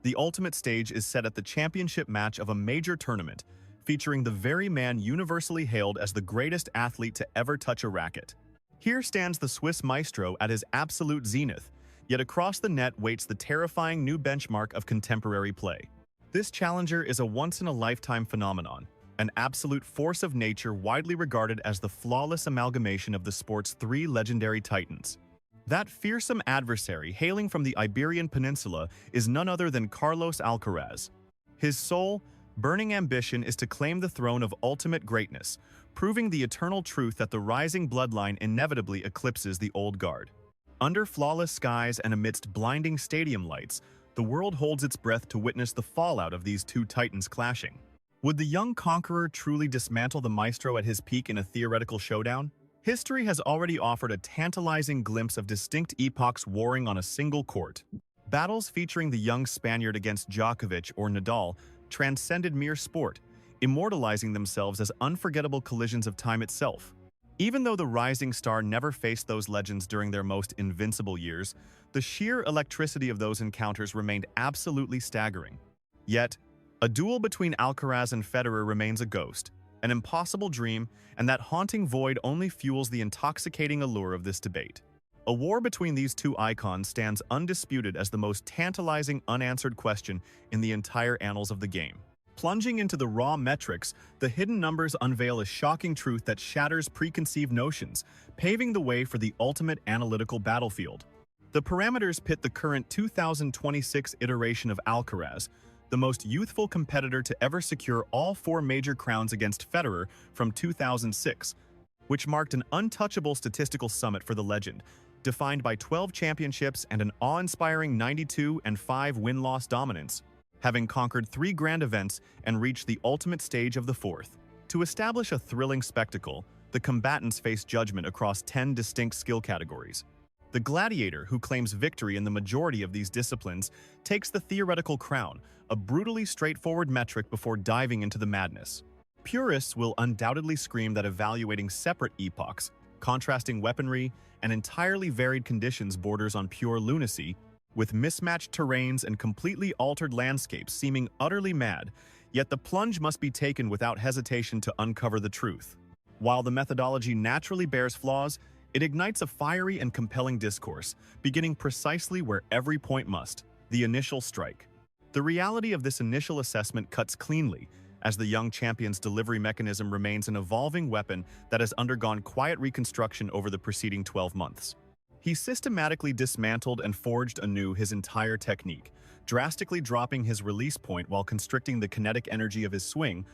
The ultimate stage is set at the championship match of a major tournament, featuring the very man universally hailed as the greatest athlete to ever touch a racket. Here stands the Swiss maestro at his absolute zenith, yet across the net waits the terrifying new benchmark of contemporary play. This challenger is a once-in-a-lifetime phenomenon, an absolute force of nature widely regarded as the flawless amalgamation of the sport's three legendary titans. That fearsome adversary hailing from the Iberian Peninsula is none other than Carlos Alcaraz. His sole, burning ambition is to claim the throne of ultimate greatness, proving the eternal truth that the rising bloodline inevitably eclipses the old guard. Under flawless skies and amidst blinding stadium lights, the world holds its breath to witness the fallout of these two titans clashing. Would the young conqueror truly dismantle the maestro at his peak in a theoretical showdown? History has already offered a tantalizing glimpse of distinct epochs warring on a single court. Battles featuring the young Spaniard against Djokovic or Nole transcended mere sport, immortalizing themselves as unforgettable collisions of time itself. Even though the rising star never faced those legends during their most invincible years, the sheer electricity of those encounters remained absolutely staggering. Yet, a duel between Alcaraz and Federer remains a ghost, an impossible dream, and that haunting void only fuels the intoxicating allure of this debate. A war between these two icons stands undisputed as the most tantalizing unanswered question in the entire annals of the game. Plunging into the raw metrics, the hidden numbers unveil a shocking truth that shatters preconceived notions, paving the way for the ultimate analytical battlefield. The parameters pit the current 2026 iteration of Alcaraz, the most youthful competitor to ever secure all four major crowns against Federer from 2006, which marked an untouchable statistical summit for the legend, defined by 12 championships and an awe-inspiring 92-5 win-loss dominance, having conquered 3 grand events and reached the ultimate stage of the 4th. To establish a thrilling spectacle, the combatants face judgment across 10 distinct skill categories. The gladiator, who claims victory in the majority of these disciplines, takes the theoretical crown, a brutally straightforward metric before diving into the madness. Purists will undoubtedly scream that evaluating separate epochs, contrasting weaponry, and entirely varied conditions borders on pure lunacy, with mismatched terrains and completely altered landscapes seeming utterly mad, yet the plunge must be taken without hesitation to uncover the truth. While the methodology naturally bears flaws, it ignites a fiery and compelling discourse, beginning precisely where every point must, the initial strike. The reality of this initial assessment cuts cleanly, as the young champion's delivery mechanism remains an evolving weapon that has undergone quiet reconstruction over the preceding 12 months. He systematically dismantled and forged anew his entire technique, drastically dropping his release point while constricting the kinetic energy of his swing,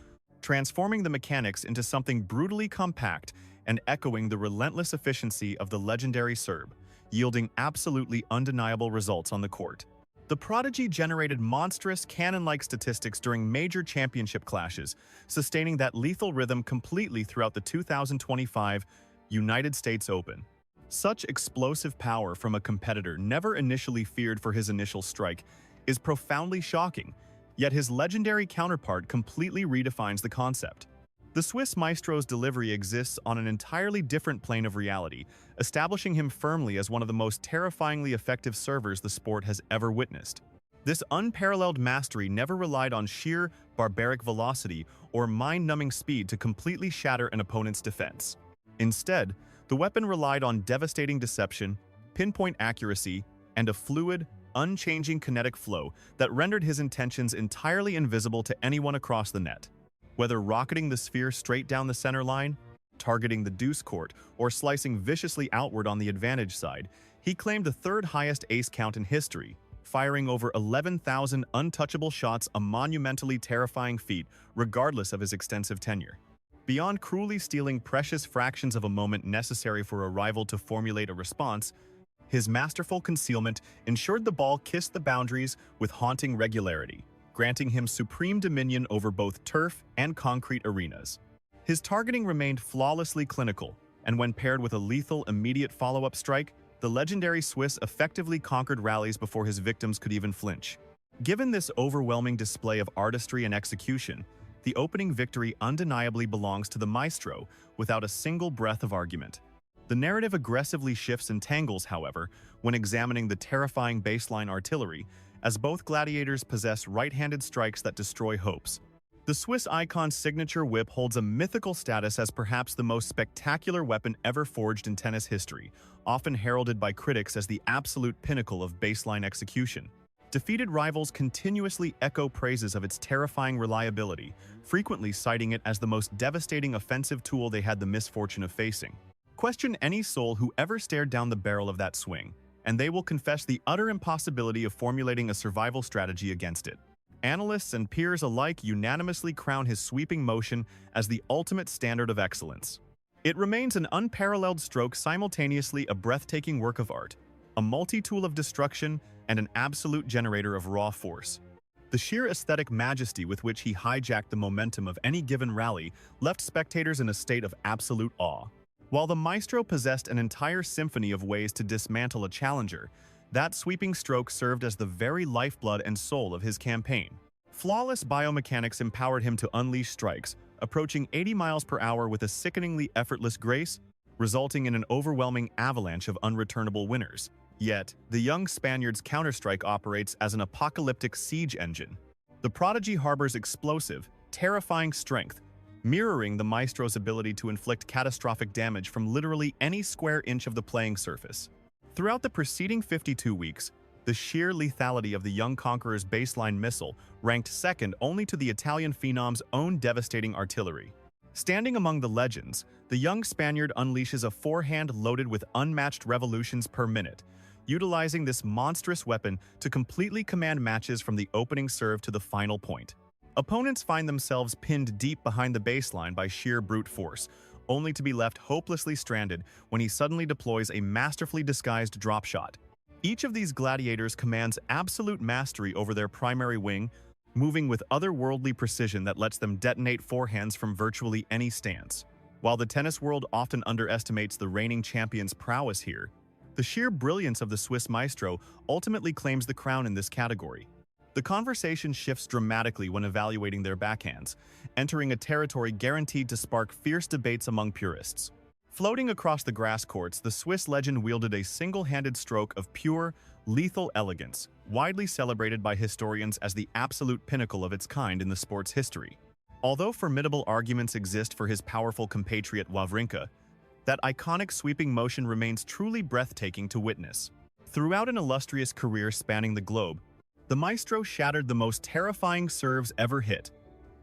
transforming the mechanics into something brutally compact and echoing the relentless efficiency of the legendary Serb, yielding absolutely undeniable results on the court. The prodigy generated monstrous cannon-like statistics during major championship clashes, sustaining that lethal rhythm completely throughout the 2025 United States Open. Such explosive power from a competitor never initially feared for his initial strike is profoundly shocking, yet his legendary counterpart completely redefines the concept. The Swiss maestro's delivery exists on an entirely different plane of reality, establishing him firmly as one of the most terrifyingly effective servers the sport has ever witnessed. This unparalleled mastery never relied on sheer, barbaric velocity or mind-numbing speed to completely shatter an opponent's defense. Instead, the weapon relied on devastating deception, pinpoint accuracy, and a fluid, unchanging kinetic flow that rendered his intentions entirely invisible to anyone across the net. Whether rocketing the sphere straight down the center line, targeting the deuce court, or slicing viciously outward on the advantage side, he claimed the third highest ace count in history, firing over 11,000 untouchable shots, a monumentally terrifying feat regardless of his extensive tenure. Beyond cruelly stealing precious fractions of a moment necessary for a rival to formulate a response, his masterful concealment ensured the ball kissed the boundaries with haunting regularity, granting him supreme dominion over both turf and concrete arenas. His targeting remained flawlessly clinical, and when paired with a lethal immediate follow-up strike, the legendary Swiss effectively conquered rallies before his victims could even flinch. Given this overwhelming display of artistry and execution, the opening victory undeniably belongs to the maestro without a single breath of argument. The narrative aggressively shifts and tangles, however, when examining the terrifying baseline artillery, as both gladiators possess right-handed strikes that destroy hopes. The Swiss icon's signature whip holds a mythical status as perhaps the most spectacular weapon ever forged in tennis history, often heralded by critics as the absolute pinnacle of baseline execution. Defeated rivals continuously echo praises of its terrifying reliability, frequently citing it as the most devastating offensive tool they had the misfortune of facing. Question any soul who ever stared down the barrel of that swing, and they will confess the utter impossibility of formulating a survival strategy against it. Analysts and peers alike unanimously crown his sweeping motion as the ultimate standard of excellence. It remains an unparalleled stroke, simultaneously a breathtaking work of art, a multi-tool of destruction, and an absolute generator of raw force. The sheer aesthetic majesty with which he hijacked the momentum of any given rally left spectators in a state of absolute awe. While the maestro possessed an entire symphony of ways to dismantle a challenger, that sweeping stroke served as the very lifeblood and soul of his campaign. Flawless biomechanics empowered him to unleash strikes, approaching 80 miles per hour with a sickeningly effortless grace, resulting in an overwhelming avalanche of unreturnable winners. Yet, the young Spaniard's counterstrike operates as an apocalyptic siege engine. The prodigy harbors explosive, terrifying strength, mirroring the maestro's ability to inflict catastrophic damage from literally any square inch of the playing surface. Throughout the preceding 52 weeks, the sheer lethality of the young conqueror's baseline missile ranked second only to the Italian phenom's own devastating artillery. Standing among the legends, the young Spaniard unleashes a forehand loaded with unmatched revolutions per minute, utilizing this monstrous weapon to completely command matches from the opening serve to the final point. Opponents find themselves pinned deep behind the baseline by sheer brute force, only to be left hopelessly stranded when he suddenly deploys a masterfully disguised drop shot. Each of these gladiators commands absolute mastery over their primary wing, moving with otherworldly precision that lets them detonate forehands from virtually any stance. While the tennis world often underestimates the reigning champion's prowess here, the sheer brilliance of the Swiss maestro ultimately claims the crown in this category. The conversation shifts dramatically when evaluating their backhands, entering a territory guaranteed to spark fierce debates among purists. Floating across the grass courts, the Swiss legend wielded a single-handed stroke of pure, lethal elegance, widely celebrated by historians as the absolute pinnacle of its kind in the sport's history. Although formidable arguments exist for his powerful compatriot Wawrinka, that iconic sweeping motion remains truly breathtaking to witness. Throughout an illustrious career spanning the globe, the maestro shattered the most terrifying serves ever hit,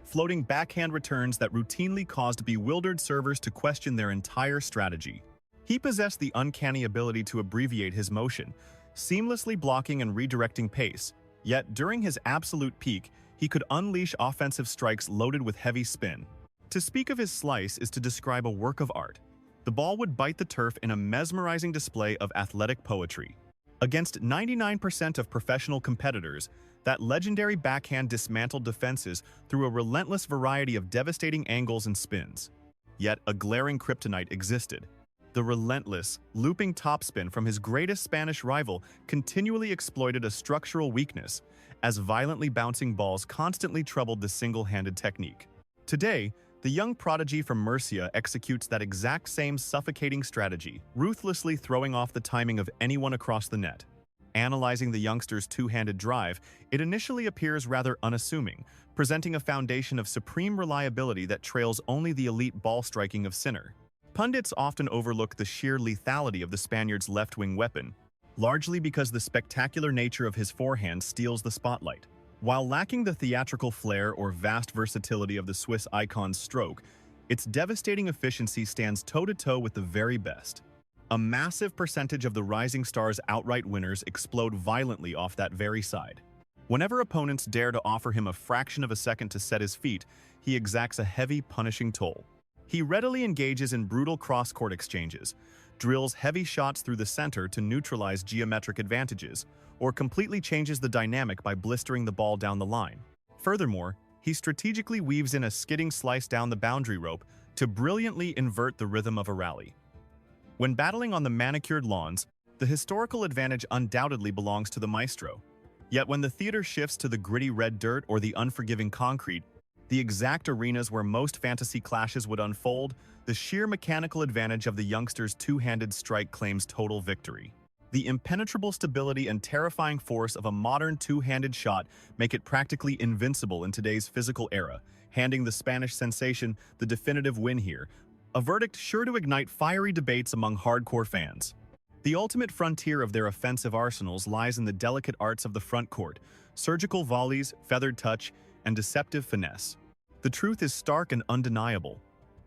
floating backhand returns that routinely caused bewildered servers to question their entire strategy. He possessed the uncanny ability to abbreviate his motion, seamlessly blocking and redirecting pace, yet during his absolute peak, he could unleash offensive strikes loaded with heavy spin. To speak of his slice is to describe a work of art. The ball would bite the turf in a mesmerizing display of athletic poetry. Against 99% of professional competitors, that legendary backhand dismantled defenses through a relentless variety of devastating angles and spins. Yet a glaring kryptonite existed. The relentless, looping topspin from his greatest Spanish rival continually exploited a structural weakness, as violently bouncing balls constantly troubled the single-handed technique. Today, the young prodigy from Murcia executes that exact same suffocating strategy, ruthlessly throwing off the timing of anyone across the net. Analyzing the youngster's two-handed drive, it initially appears rather unassuming, presenting a foundation of supreme reliability that trails only the elite ball striking of Sinner. Pundits often overlook the sheer lethality of the Spaniard's left-wing weapon, largely because the spectacular nature of his forehand steals the spotlight. While lacking the theatrical flair or vast versatility of the Swiss icon's stroke, its devastating efficiency stands toe-to-toe with the very best. A massive percentage of the rising star's outright winners explode violently off that very side. Whenever opponents dare to offer him a fraction of a second to set his feet, he exacts a heavy, punishing toll. He readily engages in brutal cross-court exchanges, drills heavy shots through the center to neutralize geometric advantages, or completely changes the dynamic by blistering the ball down the line. Furthermore, he strategically weaves in a skidding slice down the boundary rope to brilliantly invert the rhythm of a rally. When battling on the manicured lawns, the historical advantage undoubtedly belongs to the maestro. Yet when the theater shifts to the gritty red dirt or the unforgiving concrete, the exact arenas where most fantasy clashes would unfold, the sheer mechanical advantage of the youngster's two-handed strike claims total victory. The impenetrable stability and terrifying force of a modern two-handed shot make it practically invincible in today's physical era, handing the Spanish sensation the definitive win here, a verdict sure to ignite fiery debates among hardcore fans. The ultimate frontier of their offensive arsenals lies in the delicate arts of the front court, surgical volleys, feathered touch, and deceptive finesse. The truth is stark and undeniable.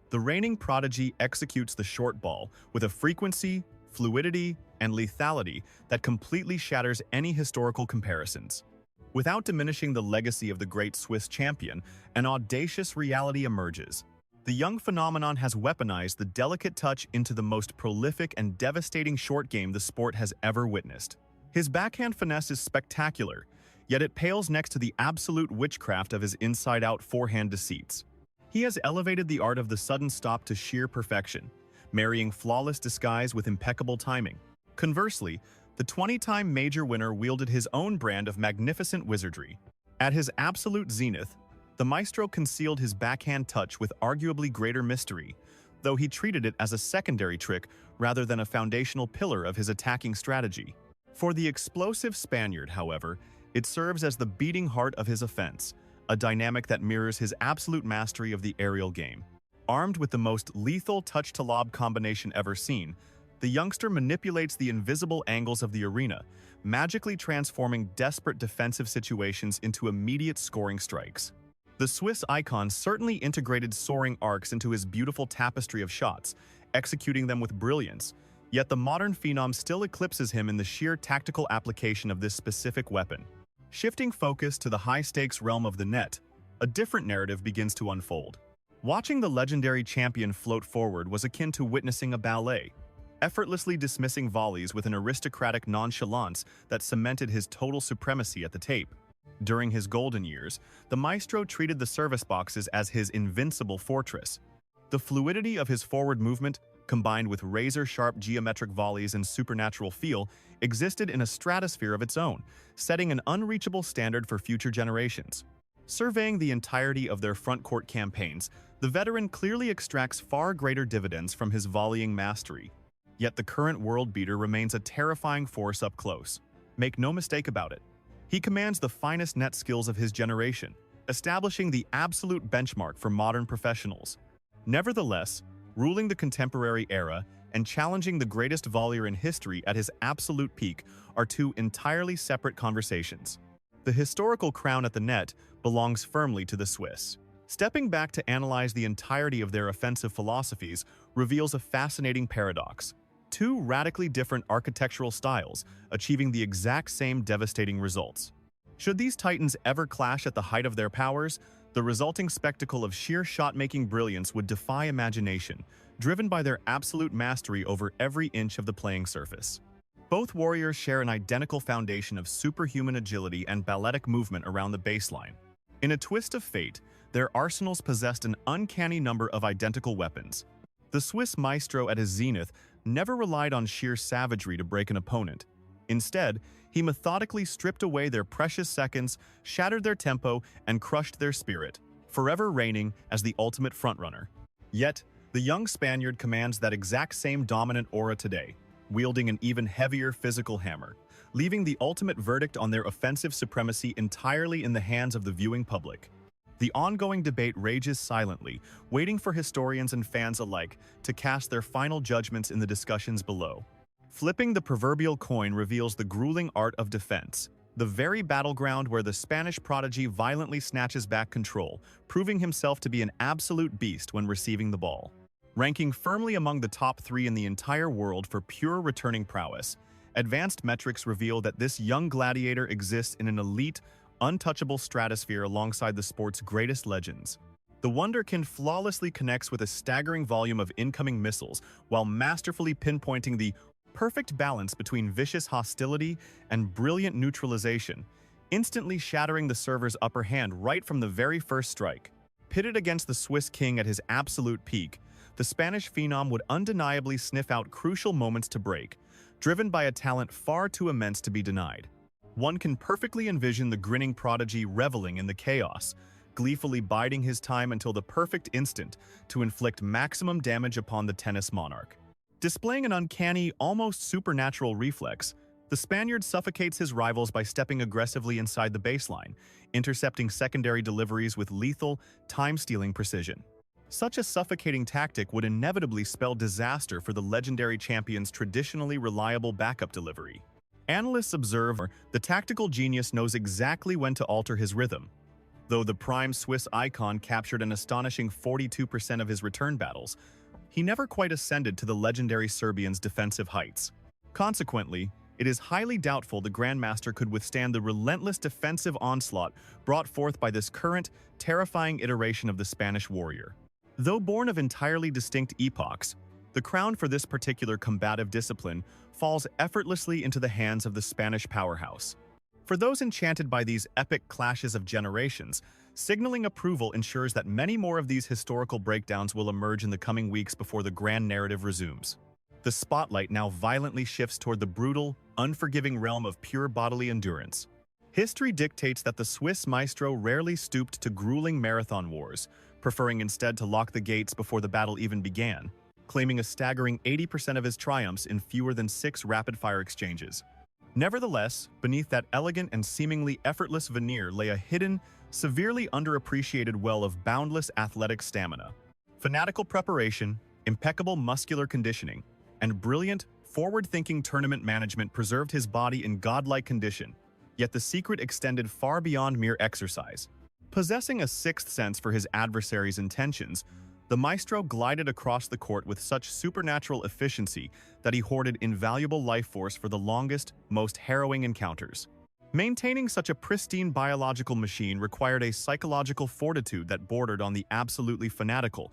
The reigning prodigy executes the short ball with a frequency, fluidity, and lethality that completely shatters any historical comparisons. Without diminishing the legacy of the great Swiss champion, an audacious reality emerges. The young phenomenon has weaponized the delicate touch into the most prolific and devastating short game the sport has ever witnessed. His backhand finesse is spectacular, yet it pales next to the absolute witchcraft of his inside-out forehand deceits. He has elevated the art of the sudden stop to sheer perfection, marrying flawless disguise with impeccable timing. Conversely, the 20-time major winner wielded his own brand of magnificent wizardry. At his absolute zenith, the maestro concealed his backhand touch with arguably greater mystery, though he treated it as a secondary trick rather than a foundational pillar of his attacking strategy. For the explosive Spaniard, however, it serves as the beating heart of his offense, a dynamic that mirrors his absolute mastery of the aerial game. Armed with the most lethal touch-to-lob combination ever seen, the youngster manipulates the invisible angles of the arena, magically transforming desperate defensive situations into immediate scoring strikes. The Swiss icon certainly integrated soaring arcs into his beautiful tapestry of shots, executing them with brilliance, yet the modern phenom still eclipses him in the sheer tactical application of this specific weapon. Shifting focus to the high-stakes realm of the net, a different narrative begins to unfold. Watching the legendary champion float forward was akin to witnessing a ballet, effortlessly dismissing volleys with an aristocratic nonchalance that cemented his total supremacy at the tape. During his golden years, the maestro treated the service boxes as his invincible fortress. The fluidity of his forward movement, combined with razor-sharp geometric volleys and supernatural feel, existed in a stratosphere of its own, setting an unreachable standard for future generations. Surveying the entirety of their front-court campaigns, the veteran clearly extracts far greater dividends from his volleying mastery. Yet the current world beater remains a terrifying force up close. Make no mistake about it. He commands the finest net skills of his generation, establishing the absolute benchmark for modern professionals. Nevertheless, ruling the contemporary era and challenging the greatest volleyer in history at his absolute peak are two entirely separate conversations. The historical crown at the net belongs firmly to the Swiss. Stepping back to analyze the entirety of their offensive philosophies reveals a fascinating paradox. Two radically different architectural styles achieving the exact same devastating results. Should these titans ever clash at the height of their powers, the resulting spectacle of sheer shot-making brilliance would defy imagination, driven by their absolute mastery over every inch of the playing surface. Both warriors share an identical foundation of superhuman agility and balletic movement around the baseline. In a twist of fate, their arsenals possessed an uncanny number of identical weapons. The Swiss maestro at his zenith never relied on sheer savagery to break an opponent. Instead, he methodically stripped away their precious seconds, shattered their tempo, and crushed their spirit, forever reigning as the ultimate frontrunner. Yet, the young Spaniard commands that exact same dominant aura today, wielding an even heavier physical hammer, leaving the ultimate verdict on their offensive supremacy entirely in the hands of the viewing public. The ongoing debate rages silently, waiting for historians and fans alike to cast their final judgments in the discussions below. Flipping the proverbial coin reveals the grueling art of defense, the very battleground where the Spanish prodigy violently snatches back control, proving himself to be an absolute beast when receiving the ball. Ranking firmly among the top 3 in the entire world for pure returning prowess, advanced metrics reveal that this young gladiator exists in an elite, untouchable stratosphere alongside the sport's greatest legends. The wonderkind flawlessly connects with a staggering volume of incoming missiles while masterfully pinpointing the perfect balance between vicious hostility and brilliant neutralization, instantly shattering the server's upper hand right from the very first strike. Pitted against the Swiss king at his absolute peak, the Spanish phenom would undeniably sniff out crucial moments to break, driven by a talent far too immense to be denied. One can perfectly envision the grinning prodigy reveling in the chaos, gleefully biding his time until the perfect instant to inflict maximum damage upon the tennis monarch. Displaying an uncanny, almost supernatural reflex, the Spaniard suffocates his rivals by stepping aggressively inside the baseline, intercepting secondary deliveries with lethal, time-stealing precision. Such a suffocating tactic would inevitably spell disaster for the legendary champion's traditionally reliable backup delivery. Analysts observe the tactical genius knows exactly when to alter his rhythm. Though the prime Swiss icon captured an astonishing 42% of his return battles, he never quite ascended to the legendary Serbian's defensive heights. Consequently, it is highly doubtful the Grandmaster could withstand the relentless defensive onslaught brought forth by this current, terrifying iteration of the Spanish warrior. Though born of entirely distinct epochs, the crown for this particular combative discipline falls effortlessly into the hands of the Spanish powerhouse. For those enchanted by these epic clashes of generations, signaling approval ensures that many more of these historical breakdowns will emerge in the coming weeks before the grand narrative resumes. The spotlight now violently shifts toward the brutal, unforgiving realm of pure bodily endurance. History dictates that the Swiss maestro rarely stooped to grueling marathon wars, preferring instead to lock the gates before the battle even began, claiming a staggering 80% of his triumphs in fewer than 6 rapid-fire exchanges. Nevertheless, beneath that elegant and seemingly effortless veneer lay a hidden, severely underappreciated well of boundless athletic stamina. Fanatical preparation, impeccable muscular conditioning, and brilliant, forward-thinking tournament management preserved his body in godlike condition, yet the secret extended far beyond mere exercise. Possessing a sixth sense for his adversary's intentions, the maestro glided across the court with such supernatural efficiency that he hoarded invaluable life force for the longest, most harrowing encounters. Maintaining such a pristine biological machine required a psychological fortitude that bordered on the absolutely fanatical.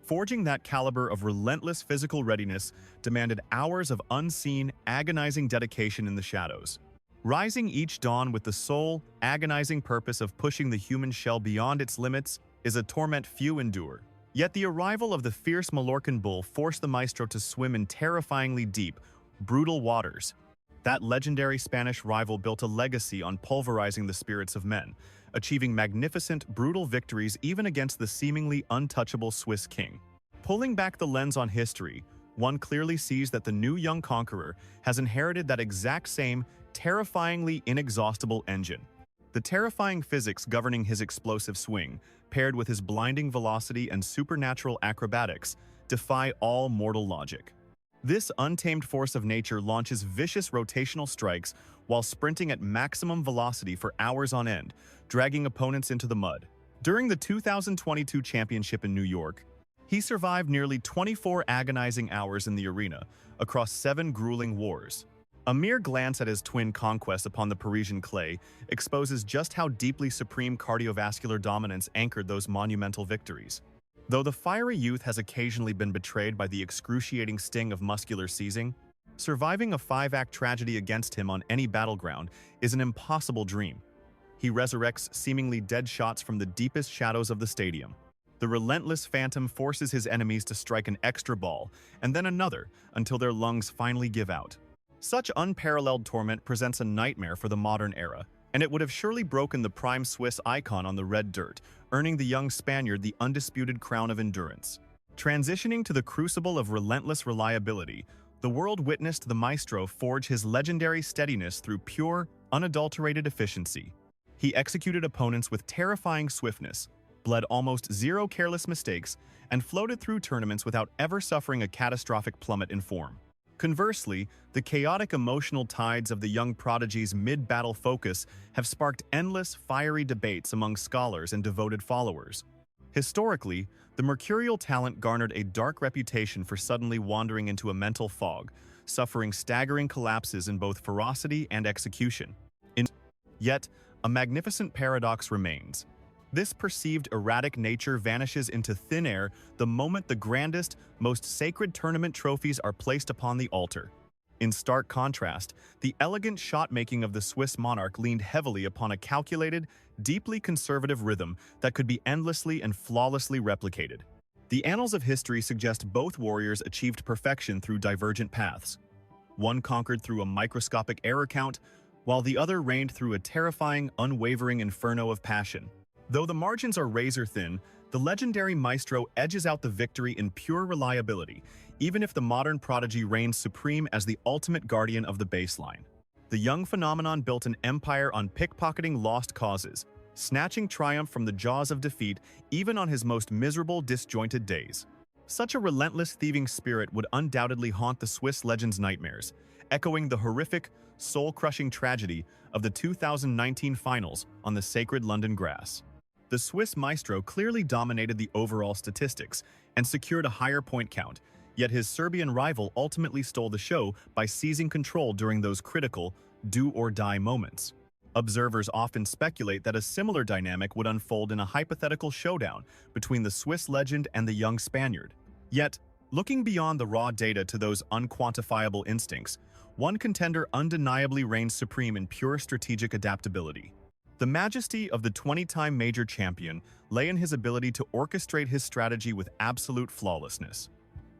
Forging that caliber of relentless physical readiness demanded hours of unseen, agonizing dedication in the shadows. Rising each dawn with the sole, agonizing purpose of pushing the human shell beyond its limits is a torment few endure. Yet the arrival of the fierce Mallorcan bull forced the maestro to swim in terrifyingly deep, brutal waters. That legendary Spanish rival built a legacy on pulverizing the spirits of men, achieving magnificent, brutal victories even against the seemingly untouchable Swiss king. Pulling back the lens on history, one clearly sees that the new young conqueror has inherited that exact same, terrifyingly inexhaustible engine. The terrifying physics governing his explosive swing, paired with his blinding velocity and supernatural acrobatics, defy all mortal logic. This untamed force of nature launches vicious rotational strikes while sprinting at maximum velocity for hours on end, dragging opponents into the mud. During the 2022 championship in New York, he survived nearly 24 agonizing hours in the arena, across 7 grueling wars. A mere glance at his twin conquests upon the Parisian clay exposes just how deeply supreme cardiovascular dominance anchored those monumental victories. Though the fiery youth has occasionally been betrayed by the excruciating sting of muscular seizing, surviving a 5-act tragedy against him on any battleground is an impossible dream. He resurrects seemingly dead shots from the deepest shadows of the stadium. The relentless phantom forces his enemies to strike an extra ball, and then another, until their lungs finally give out. Such unparalleled torment presents a nightmare for the modern era, and it would have surely broken the prime Swiss icon on the red dirt, earning the young Spaniard the undisputed crown of endurance. Transitioning to the crucible of relentless reliability, the world witnessed the maestro forge his legendary steadiness through pure, unadulterated efficiency. He executed opponents with terrifying swiftness, bled almost zero careless mistakes, and floated through tournaments without ever suffering a catastrophic plummet in form. Conversely, the chaotic emotional tides of the young prodigy's mid-battle focus have sparked endless, fiery debates among scholars and devoted followers. Historically, the mercurial talent garnered a dark reputation for suddenly wandering into a mental fog, suffering staggering collapses in both ferocity and execution. Yet, a magnificent paradox remains. This perceived erratic nature vanishes into thin air the moment the grandest, most sacred tournament trophies are placed upon the altar. In stark contrast, the elegant shot-making of the Swiss monarch leaned heavily upon a calculated, deeply conservative rhythm that could be endlessly and flawlessly replicated. The annals of history suggest both warriors achieved perfection through divergent paths. One conquered through a microscopic error count, while the other reigned through a terrifying, unwavering inferno of passion. Though the margins are razor-thin, the legendary maestro edges out the victory in pure reliability, even if the modern prodigy reigns supreme as the ultimate guardian of the baseline. The young phenomenon built an empire on pickpocketing lost causes, snatching triumph from the jaws of defeat even on his most miserable, disjointed days. Such a relentless thieving spirit would undoubtedly haunt the Swiss legend's nightmares, echoing the horrific, soul-crushing tragedy of the 2019 finals on the sacred London grass. The Swiss maestro clearly dominated the overall statistics and secured a higher point count, yet his Serbian rival ultimately stole the show by seizing control during those critical, do-or-die moments. Observers often speculate that a similar dynamic would unfold in a hypothetical showdown between the Swiss legend and the young Spaniard. Yet, looking beyond the raw data to those unquantifiable instincts, one contender undeniably reigns supreme in pure strategic adaptability. The majesty of the 20-time major champion lay in his ability to orchestrate his strategy with absolute flawlessness.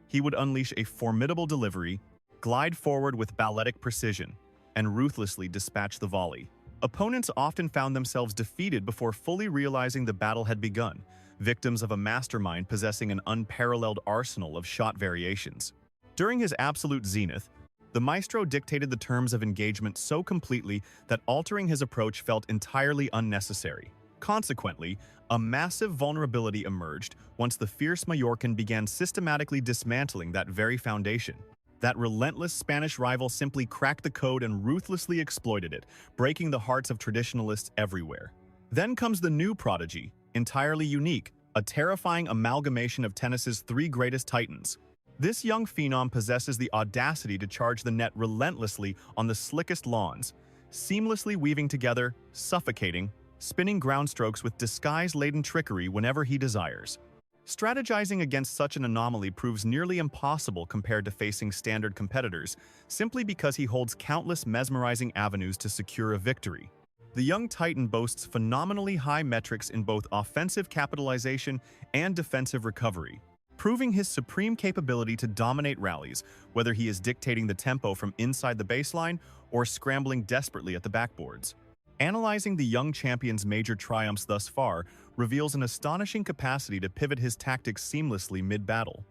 He would unleash a formidable delivery, glide forward with balletic precision, and ruthlessly dispatch the volley. Opponents often found themselves defeated before fully realizing the battle had begun, victims of a mastermind possessing an unparalleled arsenal of shot variations. During his absolute zenith, the maestro dictated the terms of engagement so completely that altering his approach felt entirely unnecessary. Consequently, a massive vulnerability emerged once the fierce Mallorcan began systematically dismantling that very foundation. That relentless Spanish rival simply cracked the code and ruthlessly exploited it, breaking the hearts of traditionalists everywhere. Then comes the new prodigy, entirely unique, a terrifying amalgamation of tennis's three greatest titans. This young phenom possesses the audacity to charge the net relentlessly on the slickest lawns, seamlessly weaving together, suffocating, spinning ground strokes with disguise-laden trickery whenever he desires. Strategizing against such an anomaly proves nearly impossible compared to facing standard competitors, simply because he holds countless mesmerizing avenues to secure a victory. The young Titan boasts phenomenally high metrics in both offensive capitalization and defensive recovery, proving his supreme capability to dominate rallies, whether he is dictating the tempo from inside the baseline or scrambling desperately at the backboards. Analyzing the young champion's major triumphs thus far reveals an astonishing capacity to pivot his tactics seamlessly mid-battle.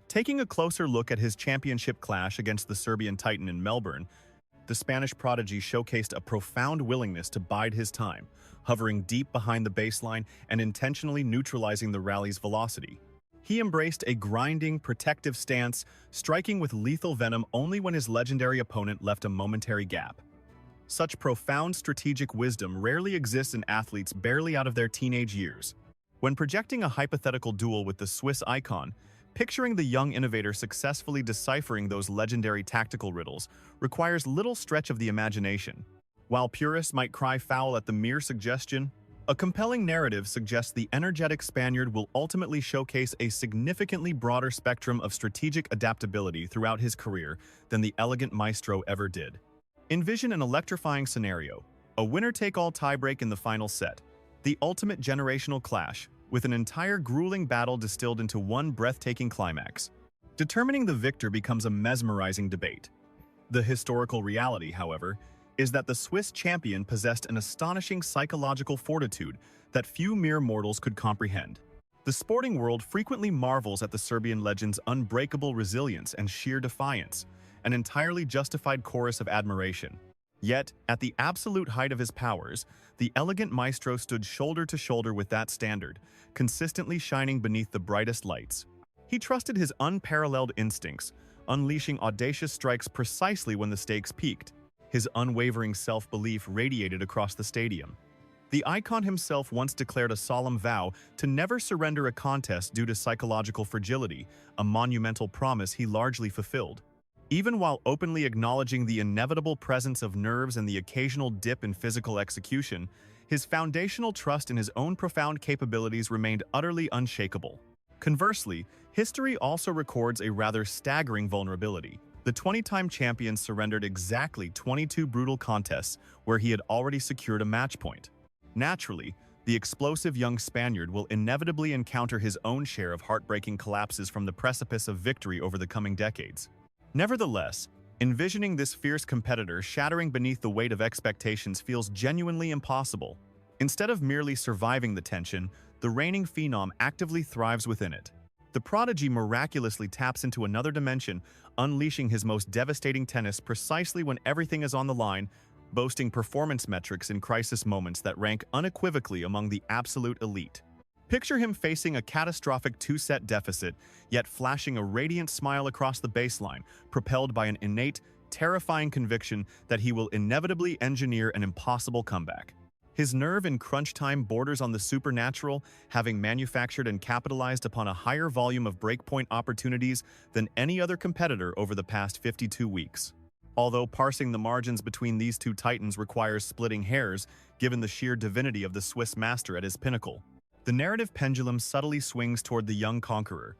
Taking a closer look at his championship clash against the Serbian Titan in Melbourne, the Spanish prodigy showcased a profound willingness to bide his time, hovering deep behind the baseline and intentionally neutralizing the rally's velocity. He embraced a grinding, protective stance, striking with lethal venom only when his legendary opponent left a momentary gap. Such profound strategic wisdom rarely exists in athletes barely out of their teenage years. When projecting a hypothetical duel with the Swiss icon, picturing the young innovator successfully deciphering those legendary tactical riddles requires little stretch of the imagination. While purists might cry foul at the mere suggestion, a compelling narrative suggests the energetic Spaniard will ultimately showcase a significantly broader spectrum of strategic adaptability throughout his career than the elegant maestro ever did. Envision an electrifying scenario, a winner-take-all tiebreak in the final set, the ultimate generational clash, with an entire grueling battle distilled into one breathtaking climax. Determining the victor becomes a mesmerizing debate. The historical reality, however, is that the Swiss champion possessed an astonishing psychological fortitude that few mere mortals could comprehend. The sporting world frequently marvels at the Serbian legend's unbreakable resilience and sheer defiance, an entirely justified chorus of admiration. Yet, at the absolute height of his powers, the elegant maestro stood shoulder to shoulder with that standard, consistently shining beneath the brightest lights. He trusted his unparalleled instincts, unleashing audacious strikes precisely when the stakes peaked. His unwavering self-belief radiated across the stadium. The icon himself once declared a solemn vow to never surrender a contest due to psychological fragility, a monumental promise he largely fulfilled. Even while openly acknowledging the inevitable presence of nerves and the occasional dip in physical execution, his foundational trust in his own profound capabilities remained utterly unshakable. Conversely, history also records a rather staggering vulnerability. The 20-time champion surrendered exactly 22 brutal contests where he had already secured a match point. Naturally, the explosive young Spaniard will inevitably encounter his own share of heartbreaking collapses from the precipice of victory over the coming decades. Nevertheless, envisioning this fierce competitor shattering beneath the weight of expectations feels genuinely impossible. Instead of merely surviving the tension, the reigning phenom actively thrives within it. The prodigy miraculously taps into another dimension, unleashing his most devastating tennis precisely when everything is on the line, boasting performance metrics in crisis moments that rank unequivocally among the absolute elite. Picture him facing a catastrophic two-set deficit, yet flashing a radiant smile across the baseline, propelled by an innate, terrifying conviction that he will inevitably engineer an impossible comeback. His nerve in crunch time borders on the supernatural, having manufactured and capitalized upon a higher volume of breakpoint opportunities than any other competitor over the past 52 weeks. Although parsing the margins between these two titans requires splitting hairs, given the sheer divinity of the Swiss master at his pinnacle, the narrative pendulum subtly swings toward the young conqueror.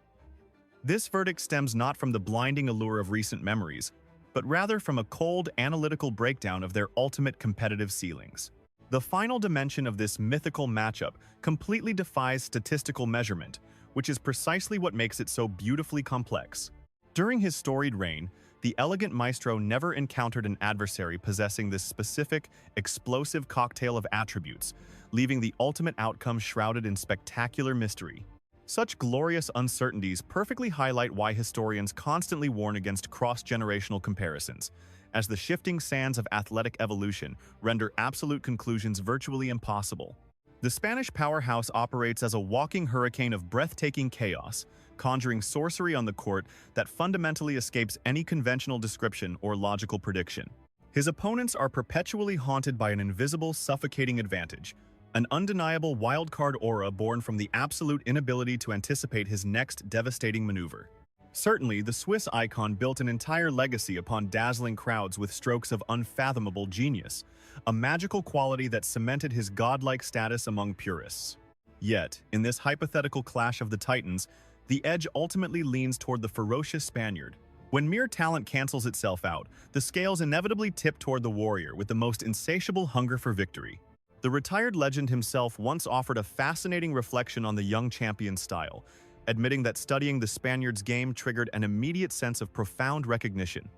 This verdict stems not from the blinding allure of recent memories, but rather from a cold, analytical breakdown of their ultimate competitive ceilings. The final dimension of this mythical matchup completely defies statistical measurement, which is precisely what makes it so beautifully complex. During his storied reign, the elegant maestro never encountered an adversary possessing this specific, explosive cocktail of attributes, leaving the ultimate outcome shrouded in spectacular mystery. Such glorious uncertainties perfectly highlight why historians constantly warn against cross-generational comparisons, as the shifting sands of athletic evolution render absolute conclusions virtually impossible. The Spanish powerhouse operates as a walking hurricane of breathtaking chaos, conjuring sorcery on the court that fundamentally escapes any conventional description or logical prediction. His opponents are perpetually haunted by an invisible, suffocating advantage, an undeniable wildcard aura born from the absolute inability to anticipate his next devastating maneuver. Certainly, the Swiss icon built an entire legacy upon dazzling crowds with strokes of unfathomable genius, a magical quality that cemented his godlike status among purists. Yet, in this hypothetical clash of the titans, the edge ultimately leans toward the ferocious Spaniard. When mere talent cancels itself out, the scales inevitably tip toward the warrior with the most insatiable hunger for victory. The retired legend himself once offered a fascinating reflection on the young champion's style, admitting that studying the Spaniard's game triggered an immediate sense of profound recognition.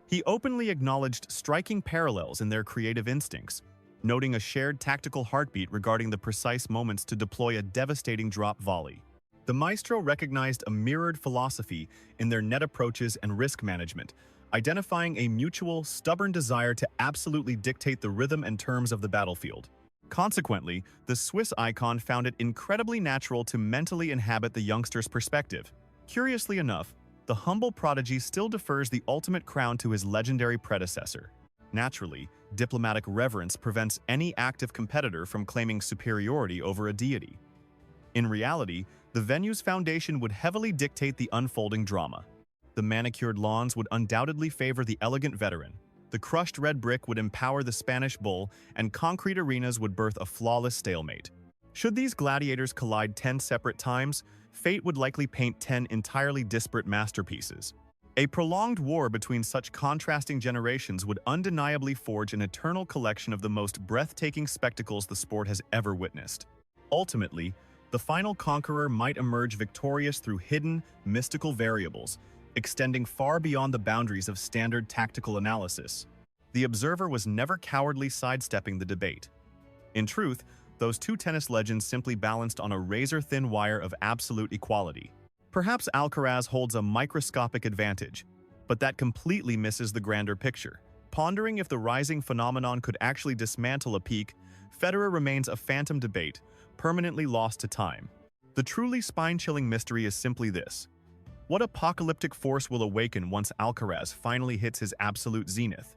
He openly acknowledged striking parallels in their creative instincts, noting a shared tactical heartbeat regarding the precise moments to deploy a devastating drop volley. The maestro recognized a mirrored philosophy in their net approaches and risk management, identifying a mutual, stubborn desire to absolutely dictate the rhythm and terms of the battlefield. Consequently, the Swiss icon found it incredibly natural to mentally inhabit the youngster's perspective. Curiously enough, the humble prodigy still defers the ultimate crown to his legendary predecessor. Naturally, diplomatic reverence prevents any active competitor from claiming superiority over a deity. In reality, the venue's foundation would heavily dictate the unfolding drama. The manicured lawns would undoubtedly favor the elegant veteran. The crushed red brick would empower the Spanish bull, and concrete arenas would birth a flawless stalemate. Should these gladiators collide 10 separate times, fate would likely paint 10 entirely disparate masterpieces. A prolonged war between such contrasting generations would undeniably forge an eternal collection of the most breathtaking spectacles the sport has ever witnessed. Ultimately, the final conqueror might emerge victorious through hidden, mystical variables, extending far beyond the boundaries of standard tactical analysis. The observer was never cowardly sidestepping the debate. In truth, those two tennis legends simply balanced on a razor-thin wire of absolute equality. Perhaps Alcaraz holds a microscopic advantage, but that completely misses the grander picture. Pondering if the rising phenomenon could actually dismantle a peak, Federer remains a phantom debate, permanently lost to time. The truly spine-chilling mystery is simply this: what apocalyptic force will awaken once Alcaraz finally hits his absolute zenith?